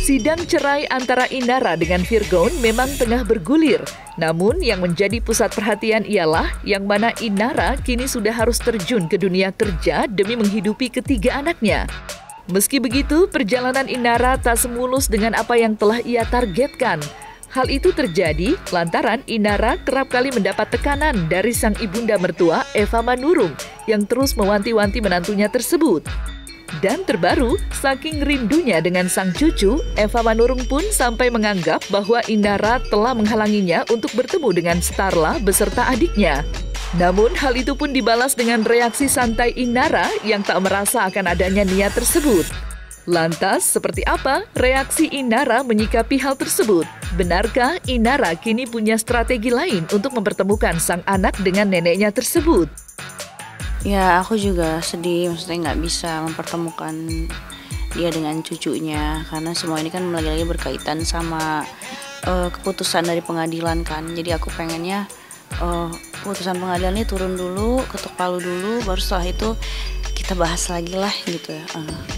Sidang cerai antara Inara dengan Virgon memang tengah bergulir. Namun yang menjadi pusat perhatian ialah yang mana Inara kini sudah harus terjun ke dunia kerja demi menghidupi ketiga anaknya. Meski begitu, perjalanan Inara tak semulus dengan apa yang telah ia targetkan. Hal itu terjadi lantaran Inara kerap kali mendapat tekanan dari sang ibunda mertua Eva Manurung yang terus mewanti-wanti menantunya tersebut. Dan terbaru, saking rindunya dengan sang cucu, Eva Manurung pun sampai menganggap bahwa Inara telah menghalanginya untuk bertemu dengan Starla beserta adiknya. Namun hal itu pun dibalas dengan reaksi santai Inara yang tak merasa akan adanya niat tersebut. Lantas, seperti apa reaksi Inara menyikapi hal tersebut? Benarkah Inara kini punya strategi lain untuk mempertemukan sang anak dengan neneknya tersebut? Ya, aku juga sedih, maksudnya nggak bisa mempertemukan dia dengan cucunya karena semua ini kan lagi-lagi berkaitan sama keputusan dari pengadilan kan. Jadi aku pengennya keputusan pengadilan ini turun dulu, ketuk palu dulu, baru setelah itu kita bahas lagi lah gitu ya.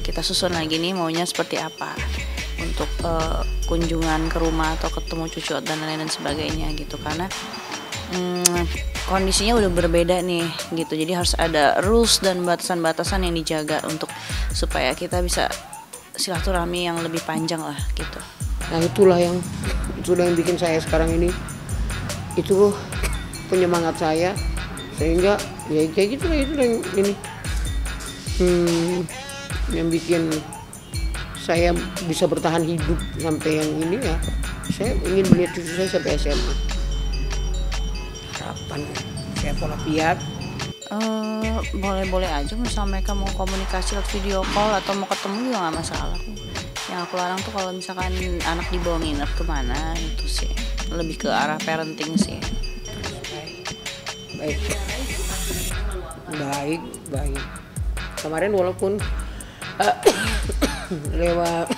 Kita susun lagi nih maunya seperti apa untuk kunjungan ke rumah atau ketemu cucu dan lain-lain sebagainya gitu, karena kondisinya udah berbeda nih gitu, jadi harus ada rules dan batasan-batasan yang dijaga untuk supaya kita bisa silaturahmi yang lebih panjang lah gitu. Nah itulah yang bikin saya sekarang ini itu penyemangat saya, sehingga ya kayak gitu lah, itu yang ini yang bikin saya bisa bertahan hidup sampai yang ini ya. Saya ingin melihat cucu saya sampai SMA. Harapan saya pola piat. Boleh-boleh aja, misal mereka mau komunikasi lewat video call atau mau ketemu juga nggak masalah. Yang aku larang tuh kalau misalkan anak dibawa nginep kemana, itu sih lebih ke arah parenting sih. Baik. Kemarin walaupun lewat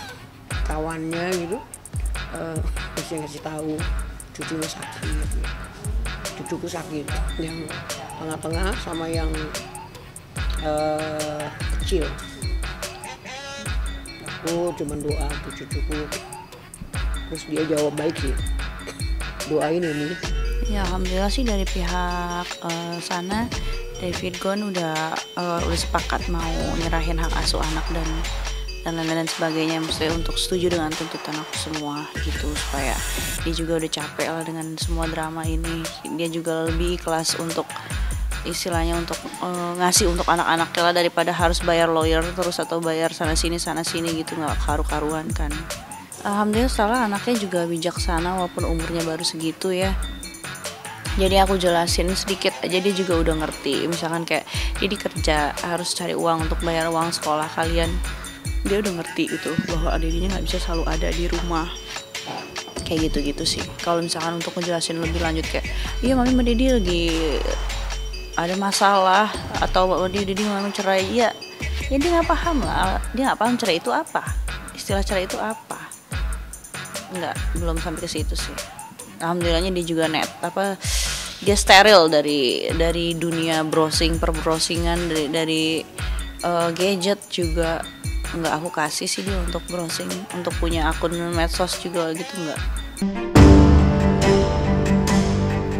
kawannya gitu, mesti ngasih tahu cucunya sakit. Cucuku sakit, yang tengah-tengah sama yang kecil. Aku cuma doa ke cucuku, terus dia jawab baik sih. Doain ini. Ya alhamdulillah sih dari pihak sana, dari Virgon udah sepakat mau nyerahin hak asuh anak dan lain-lain sebagainya, maksudnya untuk setuju dengan tuntutan aku semua gitu, supaya dia juga udah capek lah dengan semua drama ini. Dia juga lebih ikhlas untuk istilahnya untuk ngasih untuk anak-anaknya lah, daripada harus bayar lawyer terus atau bayar sana sini gitu, nggak karu-karuan kan. Alhamdulillah setelah anaknya juga bijaksana walaupun umurnya baru segitu ya. Jadi aku jelasin sedikit aja dia juga udah ngerti. Misalkan kayak dia kerja harus cari uang untuk bayar uang sekolah kalian, dia udah ngerti itu bahwa adiknya nggak bisa selalu ada di rumah kayak gitu sih. Kalau misalkan untuk ngejelasin lebih lanjut kayak iya mami sama Dedi lagi ada masalah atau Dedi mau cerai, ya dia nggak paham lah, dia nggak paham cerai itu apa, istilah cerai itu apa, belum sampai ke situ sih. Alhamdulillahnya dia juga dia steril dari dunia browsingan dari gadget juga. Nggak aku kasih sih dia untuk browsing, untuk punya akun medsos juga gitu nggak.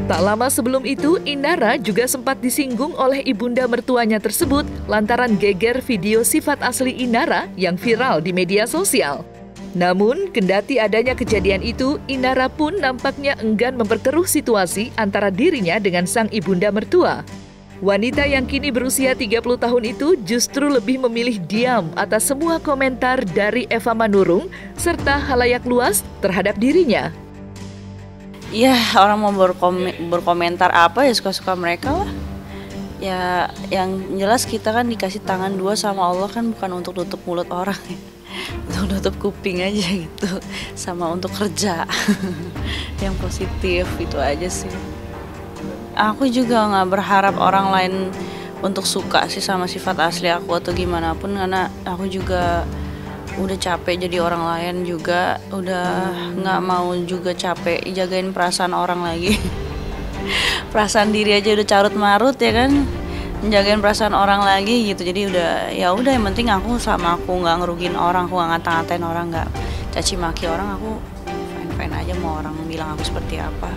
Tak lama sebelum itu, Inara juga sempat disinggung oleh ibunda mertuanya tersebut lantaran geger video sifat asli Inara yang viral di media sosial. Namun, kendati adanya kejadian itu, Inara pun nampaknya enggan memperkeruh situasi antara dirinya dengan sang ibunda mertua. Wanita yang kini berusia 30 tahun itu justru lebih memilih diam atas semua komentar dari Eva Manurung serta halayak luas terhadap dirinya. Ya, orang mau berkomentar apa ya suka-suka mereka lah. Ya, yang jelas kita kan dikasih tangan dua sama Allah kan bukan untuk tutup mulut orang ya. Untuk tutup kuping aja gitu, sama untuk kerja yang positif, itu aja sih. Aku juga nggak berharap orang lain untuk suka sih sama sifat asli aku atau gimana pun, karena aku juga udah capek jadi orang lain juga, udah nggak mau juga capek jagain perasaan orang lagi. Perasaan diri aja udah carut marut ya kan, jagain perasaan orang lagi gitu. Jadi ya udah yang penting aku sama aku nggak ngerugiin orang, aku nggak ngata-ngatain orang, nggak caci maki orang, aku fine aja mau orang bilang aku seperti apa.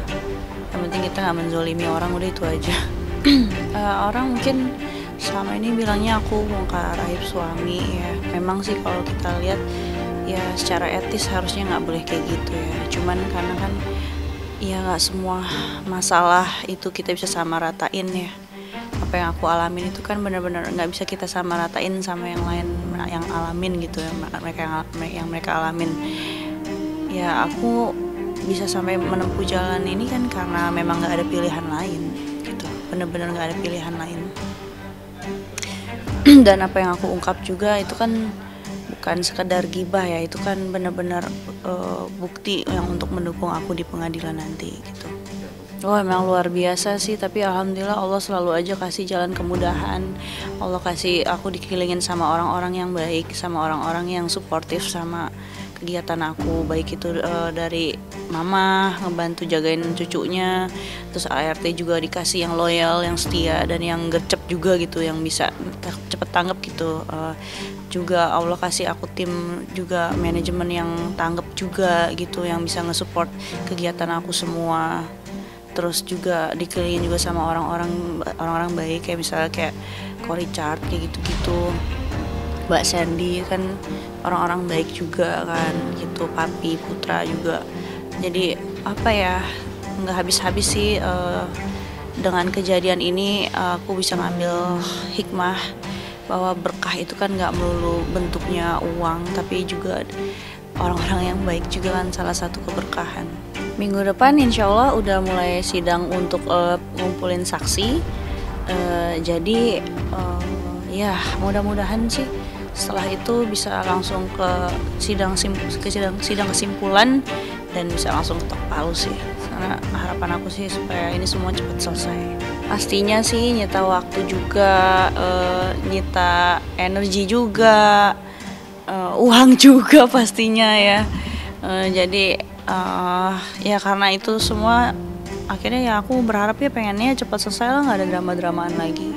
Yang penting kita nggak menzolimi orang, udah itu aja. Orang mungkin selama ini bilangnya aku bongkar aib suami ya. Memang sih kalau kita lihat ya secara etis harusnya nggak boleh kayak gitu ya. Cuman karena kan ya nggak semua masalah itu kita bisa sama ratain ya. Apa yang aku alamin itu kan benar-benar nggak bisa kita sama ratain sama yang lain yang alamin gitu ya, yang mereka alamin. Ya aku bisa sampai menempuh jalan ini kan karena memang nggak ada pilihan lain gitu, benar-benar nggak ada pilihan lain. Dan apa yang aku ungkap juga itu kan bukan sekedar gibah ya, itu kan benar-benar bukti yang untuk mendukung aku di pengadilan nanti gitu. Oh emang luar biasa sih, tapi alhamdulillah Allah selalu aja kasih jalan kemudahan. Allah kasih aku dikelilingin sama orang-orang yang baik, sama orang-orang yang suportif sama kegiatan aku, baik itu dari mama ngebantu jagain cucunya, terus ART juga dikasih yang loyal, yang setia, dan yang gercep juga gitu, yang bisa cepet tanggap gitu. Juga Allah kasih aku tim juga manajemen yang tanggap juga gitu, yang bisa nge-support kegiatan aku semua. Terus juga dikelilingin juga sama orang-orang baik, kayak misalnya kayak Ko Richard kayak gitu-gitu, Mbak Sandy kan orang-orang baik juga kan gitu, Papi Putra juga. Jadi apa ya, nggak habis-habis sih dengan kejadian ini aku bisa ngambil hikmah bahwa berkah itu kan nggak melulu bentuknya uang, tapi juga orang-orang yang baik juga kan salah satu keberkahan. Minggu depan insya Allah udah mulai sidang untuk ngumpulin saksi. Jadi ya mudah-mudahan sih setelah itu bisa langsung ke sidang kesimpulan dan bisa langsung ketok palu sih. Karena harapan aku sih supaya ini semua cepat selesai. Pastinya sih nyita waktu juga, nyita energi juga, uang juga pastinya ya. Jadi ya karena itu semua akhirnya ya aku berharap ya pengennya cepat selesai lah, nggak ada drama-dramaan lagi.